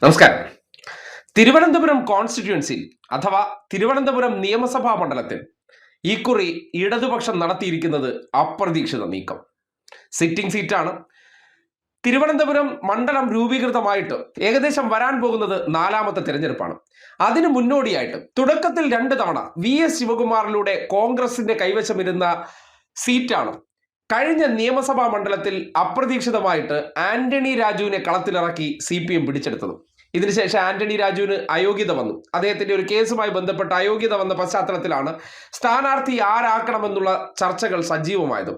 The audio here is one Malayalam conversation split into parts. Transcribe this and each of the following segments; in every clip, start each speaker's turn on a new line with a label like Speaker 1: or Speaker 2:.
Speaker 1: നമസ്കാരം. തിരുവനന്തപുരം കോൺസ്റ്റിറ്റ്യുവൻസിയിൽ അഥവാ തിരുവനന്തപുരം നിയമസഭാ മണ്ഡലത്തിൽ ഇക്കുറി ഇടതുപക്ഷം നടത്തിയിരിക്കുന്നത് അപ്രതീക്ഷിത നീക്കം. സിറ്റിംഗ് സീറ്റാണ്. തിരുവനന്തപുരം മണ്ഡലം രൂപീകൃതമായിട്ട് ഏകദേശം വരാൻ പോകുന്നത് 4ാമത്തെ തിരഞ്ഞെടുപ്പാണ്. അതിനു മുന്നോടിയായിട്ട് തുടക്കത്തിൽ 2 തവണ VS ശിവകുമാറിലൂടെ കോൺഗ്രസിന്റെ കൈവശമിരുന്ന സീറ്റാണ് കഴിഞ്ഞ നിയമസഭാ മണ്ഡലത്തിൽ അപ്രതീക്ഷിതമായിട്ട് ആന്റണി രാജുവിനെ കളത്തിലിറക്കി CPM പിടിച്ചെടുത്തത്. ഇതിനുശേഷം ആന്റണി രാജുവിന് അയോഗ്യത വന്നു. അദ്ദേഹത്തിന്റെ ഒരു കേസുമായി ബന്ധപ്പെട്ട അയോഗ്യത വന്ന പശ്ചാത്തലത്തിലാണ് സ്ഥാനാർത്ഥി ആരാക്കണമെന്നുള്ള ചർച്ചകൾ സജീവമായത്.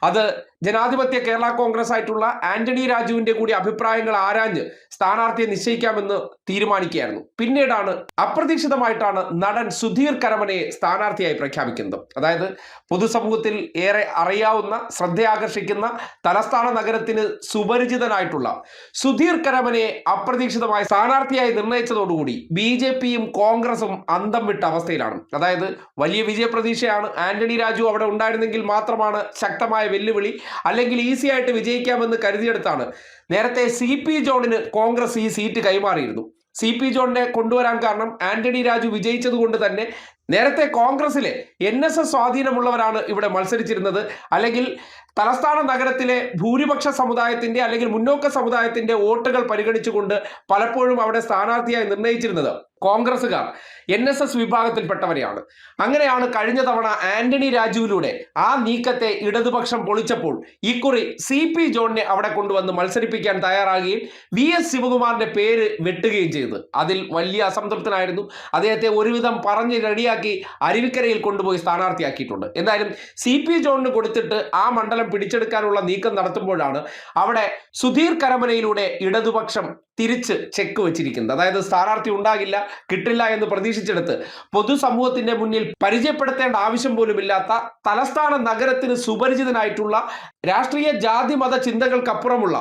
Speaker 1: അത് ജനാധിപത്യ കേരള കോൺഗ്രസ് ആയിട്ടുള്ള ആന്റണി രാജുവിന്റെ കൂടി അഭിപ്രായങ്ങൾ ആരാഞ്ഞ് സ്ഥാനാർത്ഥിയെ നിശ്ചയിക്കാമെന്ന് തീരുമാനിക്കുകയായിരുന്നു. പിന്നീടാണ് അപ്രതീക്ഷിതമായിട്ടാണ് നടൻ സുധീർ കരമനയെ സ്ഥാനാർത്ഥിയായി പ്രഖ്യാപിക്കുന്നത്. അതായത് പൊതുസമൂഹത്തിൽ ഏറെ അറിയാവുന്ന, ശ്രദ്ധയാകർഷിക്കുന്ന, തലസ്ഥാന നഗരത്തിന് സുപരിചിതനായിട്ടുള്ള സുധീർ കരമനയെ അപ്രതീക്ഷിതമായി സ്ഥാനാർത്ഥിയായി നിർണയിച്ചതോടുകൂടി BJPയും കോൺഗ്രസും അന്തം വിട്ട അവസ്ഥയിലാണ്. അതായത് വലിയ വിജയപ്രതീക്ഷയാണ്. ആന്റണി രാജു അവിടെ ഉണ്ടായിരുന്നെങ്കിൽ മാത്രമാണ് ശക്തമായ വെല്ലുവിളി, അല്ലെങ്കിൽ ഈസി ആയിട്ട് വിജയിക്കാമെന്ന് കരുതിയെടുത്താണ് നേരത്തെ CP ജോണിന് കോൺഗ്രസ് ഈ സീറ്റ് കൈമാറിയിരുന്നു. CP ജോണിനെ കൊണ്ടുവരാൻ കാരണം ആന്റണി രാജു വിജയിച്ചത് കൊണ്ട് തന്നെ നേരത്തെ കോൺഗ്രസിലെ NSS സ്വാധീനമുള്ളവരാണ് ഇവിടെ മത്സരിച്ചിരുന്നത്. അല്ലെങ്കിൽ തലസ്ഥാന നഗരത്തിലെ ഭൂരിപക്ഷ സമുദായത്തിന്റെ അല്ലെങ്കിൽ മുന്നോക്ക സമുദായത്തിന്റെ വോട്ടുകൾ പരിഗണിച്ചുകൊണ്ട് പലപ്പോഴും അവിടെ സ്ഥാനാർത്ഥിയായി നിർണയിച്ചിരുന്നത് കോൺഗ്രസുകാർ NSS വിഭാഗത്തിൽപ്പെട്ടവരെയാണ്. അങ്ങനെയാണ് കഴിഞ്ഞ തവണ ആന്റണി രാജുവിലൂടെ ആ നീക്കത്തെ ഇടതുപക്ഷം പൊളിച്ചപ്പോൾ ഇക്കുറി CP ജോണിനെ അവിടെ കൊണ്ടുവന്ന് മത്സരിപ്പിക്കാൻ തയ്യാറാകുകയും VS ശിവകുമാറിന്റെ പേര് വെട്ടുകയും ചെയ്തത്. അതിൽ വലിയ അസംതൃപ്തനായിരുന്നു. അദ്ദേഹത്തെ ഒരുവിധം പറഞ്ഞ് റെഡിയാക്കി അരുവിക്കരയിൽ കൊണ്ടുപോയി സ്ഥാനാർത്ഥിയാക്കിയിട്ടുണ്ട്. എന്തായാലും CP ജോണിന് കൊടുത്തിട്ട് ആ മണ്ഡലം പിടിച്ചെടുക്കാനുള്ള നീക്കം നടത്തുമ്പോഴാണ് അവിടെ സുധീർ കരമനയിലൂടെ ഇടതുപക്ഷം തിരിച്ച് ചെക്ക് വെച്ചിരിക്കുന്നത്. അതായത് സ്ഥാനാർത്ഥി ഉണ്ടാകില്ല, കിട്ടില്ല എന്ന് പ്രതീക്ഷിച്ചെടുത്ത് പൊതുസമൂഹത്തിന്റെ മുന്നിൽ പരിചയപ്പെടുത്തേണ്ട ആവശ്യം പോലുമില്ലാത്ത, തലസ്ഥാന നഗരത്തിന് സുപരിചിതനായിട്ടുള്ള, രാഷ്ട്രീയ ജാതി മത ചിന്തകൾക്കപ്പുറമുള്ള,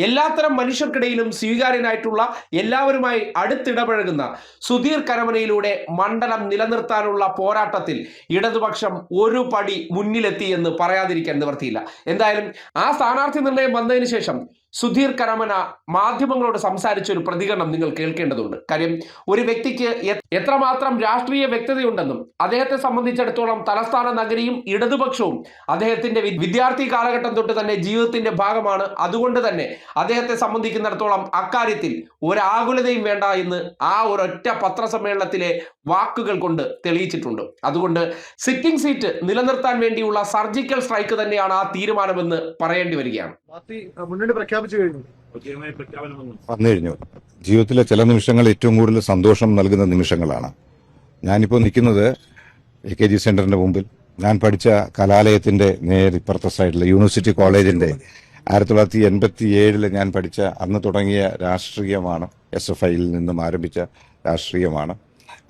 Speaker 1: എല്ലാത്തരം മനുഷ്യർക്കിടയിലും സ്വീകാര്യനായിട്ടുള്ള, എല്ലാവരുമായി അടുത്തിടപഴകുന്ന സുധീർ കരമനയിലൂടെ മണ്ഡലം നിലനിർത്താനുള്ള പോരാട്ടത്തിൽ ഇടതുപക്ഷം ഒരു പടി മുന്നിലെത്തി എന്ന് പറയാതിരിക്കാൻ നിവർത്തിയില്ല. എന്തായാലും ആ സ്ഥാനാർത്ഥി നിർണയം വന്നതിന് ശേഷം സുധീർ കരമന മാധ്യമങ്ങളോട് സംസാരിച്ച ഒരു പ്രതികരണം നിങ്ങൾ കേൾക്കേണ്ടതുണ്ട്. കാര്യം, ഒരു വ്യക്തിക്ക് എത്രമാത്രം രാഷ്ട്രീയ വ്യക്തതയുണ്ടെന്നും അദ്ദേഹത്തെ സംബന്ധിച്ചിടത്തോളം തലസ്ഥാന നഗരിയും ഇടതുപക്ഷവും അദ്ദേഹത്തിന്റെ വിദ്യാർത്ഥി കാലഘട്ടം തൊട്ട് തന്നെ ജീവിതത്തിന്റെ ഭാഗമാണ്. അതുകൊണ്ട് തന്നെ അദ്ദേഹത്തെ സംബന്ധിക്കുന്നിടത്തോളം അക്കാര്യത്തിൽ ഒരാകുലതയും വേണ്ട എന്ന് ആ ഒരൊറ്റ പത്രസമ്മേളനത്തിലെ വാക്കുകൾ കൊണ്ട് തെളിയിച്ചിട്ടുണ്ട്. അതുകൊണ്ട് സിറ്റിംഗ് സീറ്റ് നിലനിർത്താൻ വേണ്ടിയുള്ള സർജിക്കൽ സ്ട്രൈക്ക് തന്നെയാണ് ആ തീരുമാനമെന്ന് പറയേണ്ടി വരികയാണ്.
Speaker 2: വന്നു കഴിഞ്ഞു. ജീവിതത്തിലെ ചില നിമിഷങ്ങൾ ഏറ്റവും കൂടുതൽ സന്തോഷം നൽകുന്ന നിമിഷങ്ങളാണ്. ഞാനിപ്പോൾ നിൽക്കുന്നത് AKG സെന്ററിന്റെ മുമ്പിൽ. ഞാൻ പഠിച്ച കലാലയത്തിന്റെ നേരിപ്പുറത്തെ സൈഡിൽ യൂണിവേഴ്സിറ്റി കോളേജിന്റെ 1987 ഞാൻ പഠിച്ച അന്ന് തുടങ്ങിയ രാഷ്ട്രീയമാണ്. SFIയിൽ നിന്നും ആരംഭിച്ച രാഷ്ട്രീയമാണ്.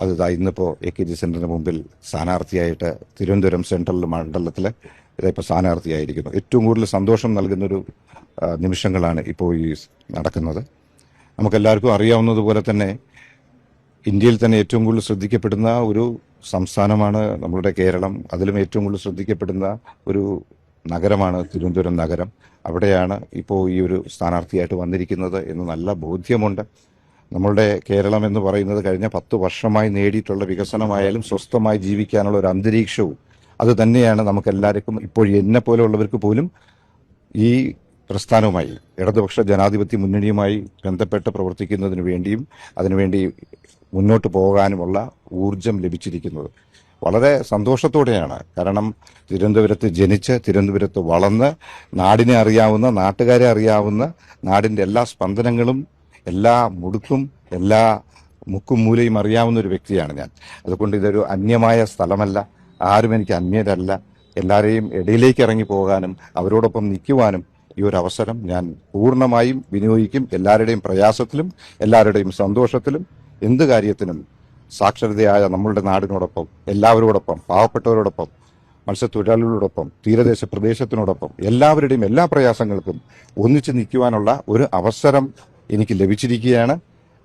Speaker 2: അത് ഇന്നിപ്പോൾ AKG സെന്ററിന് മുമ്പിൽ സ്ഥാനാർത്ഥിയായിട്ട് തിരുവനന്തപുരം സെൻട്രൽ മണ്ഡലത്തിൽ ഇതിപ്പോൾ സ്ഥാനാർത്ഥിയായിരിക്കുന്നു. ഏറ്റവും കൂടുതൽ സന്തോഷം നൽകുന്നൊരു നിമിഷങ്ങളാണ് ഇപ്പോൾ ഈ നടക്കുന്നത്. നമുക്കെല്ലാവർക്കും അറിയാവുന്നതുപോലെ തന്നെ ഇന്ത്യയിൽ തന്നെ ഏറ്റവും കൂടുതൽ ശ്രദ്ധിക്കപ്പെടുന്ന ഒരു സംസ്ഥാനമാണ് നമ്മളുടെ കേരളം. അതിലും ഏറ്റവും കൂടുതൽ ശ്രദ്ധിക്കപ്പെടുന്ന ഒരു നഗരമാണ് തിരുവനന്തപുരം നഗരം. അവിടെയാണ് ഇപ്പോൾ ഈ ഒരു സ്ഥാനാർത്ഥിയായിട്ട് വന്നിരിക്കുന്നത് എന്ന് നല്ല ബോധ്യമുണ്ട്. നമ്മളുടെ കേരളം എന്ന് പറയുന്നത് കഴിഞ്ഞ 10 വർഷമായി നേടിയിട്ടുള്ള വികസനമായാലും സ്വസ്ഥമായി ജീവിക്കാനുള്ള ഒരു അന്തരീക്ഷവും അത് തന്നെയാണ് നമുക്കെല്ലാവർക്കും. ഇപ്പോൾ എന്നെ പോലെയുള്ളവർക്ക് പോലും ഈ പ്രസ്ഥാനവുമായി, ഇടതുപക്ഷ ജനാധിപത്യ മുന്നണിയുമായി ബന്ധപ്പെട്ട് പ്രവർത്തിക്കുന്നതിന് വേണ്ടിയും അതിനുവേണ്ടി മുന്നോട്ട് പോകാനുമുള്ള ഊർജം ലഭിച്ചിരിക്കുന്നത് വളരെ സന്തോഷത്തോടെയാണ്. കാരണം തിരുവനന്തപുരത്ത് ജനിച്ച്, തിരുവനന്തപുരത്ത് വളർന്ന്, നാടിനെ അറിയാവുന്ന, നാട്ടുകാരെ അറിയാവുന്ന, നാടിൻ്റെ എല്ലാ സ്പന്ദനങ്ങളും, എല്ലാ മുടുക്കും, എല്ലാ മുക്കും മൂലയും അറിയാവുന്ന ഒരു വ്യക്തിയാണ് ഞാൻ. അതുകൊണ്ട് ഇതൊരു അന്യമായ സ്ഥലമല്ല, ആരും എനിക്ക് അന്യരല്ല. എല്ലാവരെയും ഇടയിലേക്ക് ഇറങ്ങി പോകാനും അവരോടൊപ്പം നിൽക്കുവാനും ഈ ഒരു അവസരം ഞാൻ പൂർണ്ണമായും വിനിയോഗിക്കും. എല്ലാവരുടെയും പ്രയാസത്തിലും എല്ലാവരുടെയും സന്തോഷത്തിലും എന്ത് കാര്യത്തിനും സാക്ഷരതയായ നമ്മളുടെ നാടിനോടൊപ്പം, എല്ലാവരോടൊപ്പം, പാവപ്പെട്ടവരോടൊപ്പം, മത്സ്യത്തൊഴിലാളികളോടൊപ്പം, തീരദേശ പ്രദേശത്തിനോടൊപ്പം, എല്ലാവരുടെയും എല്ലാ പ്രയാസങ്ങൾക്കും ഒന്നിച്ച് നിൽക്കുവാനുള്ള ഒരു അവസരം എനിക്ക് ലഭിച്ചിരിക്കുകയാണ്.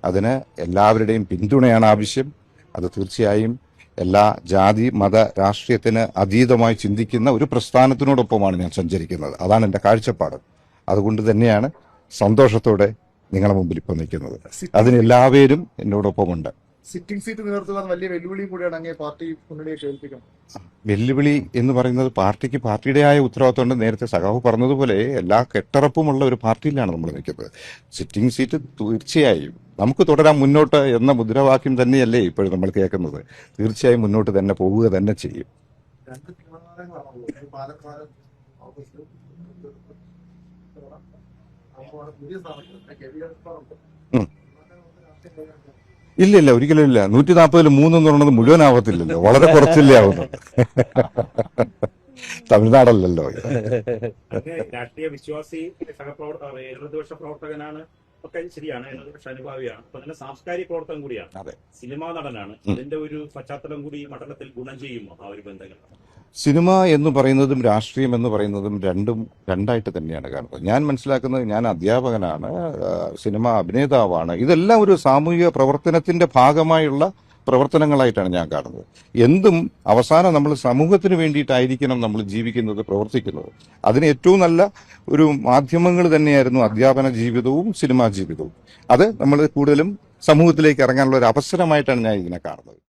Speaker 2: അതിന് എല്ലാവരുടെയും പിന്തുണയാണ് ആവശ്യം. അത് തീർച്ചയായും എല്ലാ ജാതി മത രാഷ്ട്രീയത്തിന് അതീതമായി ചിന്തിക്കുന്ന ഒരു പ്രസ്ഥാനത്തിനോടൊപ്പമാണ് ഞാൻ സഞ്ചരിക്കുന്നത്. അതാണ് എൻ്റെ കാഴ്ചപ്പാട്. അതുകൊണ്ട് തന്നെയാണ് സന്തോഷത്തോടെ നിങ്ങളുടെ മുമ്പിൽ ഇപ്പോൾ നിൽക്കുന്നത്. അതിന് എല്ലാവരും എന്നോടൊപ്പമുണ്ട്.
Speaker 3: സിറ്റിംഗ് സീറ്റ് നിലനിർത്തുക വലിയ വെല്ലുവിളിയും കൂടിയാണ് അങ്ങേ പാർട്ടി മുന്നണിയെ കേൾപ്പിക്കുന്നത്.
Speaker 2: വെല്ലുവിളി എന്ന് പറയുന്നത് പാർട്ടിക്ക് പാർട്ടിയുടേതായ ഉത്തരവാദിത്തമുണ്ട്. നേരത്തെ സഖാവ് പറഞ്ഞതുപോലെ എല്ലാ കെട്ടറപ്പുമുള്ള ഒരു പാർട്ടിയിലാണ് നമ്മൾ നിൽക്കുന്നത്. സിറ്റിംഗ് സീറ്റ് തീർച്ചയായും നമുക്ക് തുടരാൻ മുന്നോട്ട് എന്ന മുദ്രാവാക്യം തന്നെയല്ലേ ഇപ്പോഴും നമ്മൾ കേൾക്കുന്നത്. തീർച്ചയായും മുന്നോട്ട് തന്നെ പോവുക തന്നെ ചെയ്യും.
Speaker 3: രണ്ട് തീരുമാനങ്ങളാണുള്ളത്. പാലക്കാട് ഓഗസ്റ്റ് പുതിയ സ്ഥാനത്ത്
Speaker 2: ഇല്ല ഒരിക്കലും ഇല്ല. 140-ൽ 3 എന്ന് പറയുന്നത് മുഴുവനാവത്തില്ലല്ലോ, വളരെ കുറച്ചല്ലേ ആവുന്നത്. തമിഴ്നാടല്ലല്ലോ ഇത്.
Speaker 4: രാഷ്ട്രീയ വിശ്വാസി ഇടതുപക്ഷ പ്രവർത്തകനാണ് ഒക്കെ ശരിയാണ്, ഇടതുപക്ഷ അനുഭാവിയാണ്. അപ്പൊ തന്നെ സാംസ്കാരിക പ്രവർത്തനം കൂടിയാണ്.
Speaker 2: അതെ,
Speaker 4: സിനിമാ നടനാണ്. അതിന്റെ ഒരു പശ്ചാത്തലം കൂടി മണ്ഡലത്തിൽ ഗുണം ചെയ്യുമോ ആ ഒരു ബന്ധങ്ങൾ?
Speaker 2: സിനിമ എന്ന് പറയുന്നതും രാഷ്ട്രീയം എന്ന് പറയുന്നതും രണ്ടായിട്ട് തന്നെയാണ് കാണുന്നത്. ഞാൻ മനസ്സിലാക്കുന്നത്, ഞാൻ അധ്യാപകനാണ്, സിനിമ അഭിനേതാവാണ്. ഇതെല്ലാം ഒരു സാമൂഹിക പ്രവർത്തനത്തിന്റെ ഭാഗമായുള്ള പ്രവർത്തനങ്ങളായിട്ടാണ് ഞാൻ കാണുന്നത്. എന്തും അവസാനം നമ്മൾ സമൂഹത്തിന് വേണ്ടിയിട്ടായിരിക്കണം നമ്മൾ ജീവിക്കുന്നത്, പ്രവർത്തിക്കുന്നത്. അതിന് ഏറ്റവും നല്ല ഒരു മാധ്യമങ്ങൾ തന്നെയായിരുന്നു അധ്യാപന ജീവിതവും സിനിമാ ജീവിതവും. അത് നമ്മൾ കൂടുതലും സമൂഹത്തിലേക്ക് ഇറങ്ങാനുള്ള ഒരു അവസരമായിട്ടാണ് ഞാൻ ഇതിനെ കാണുന്നത്.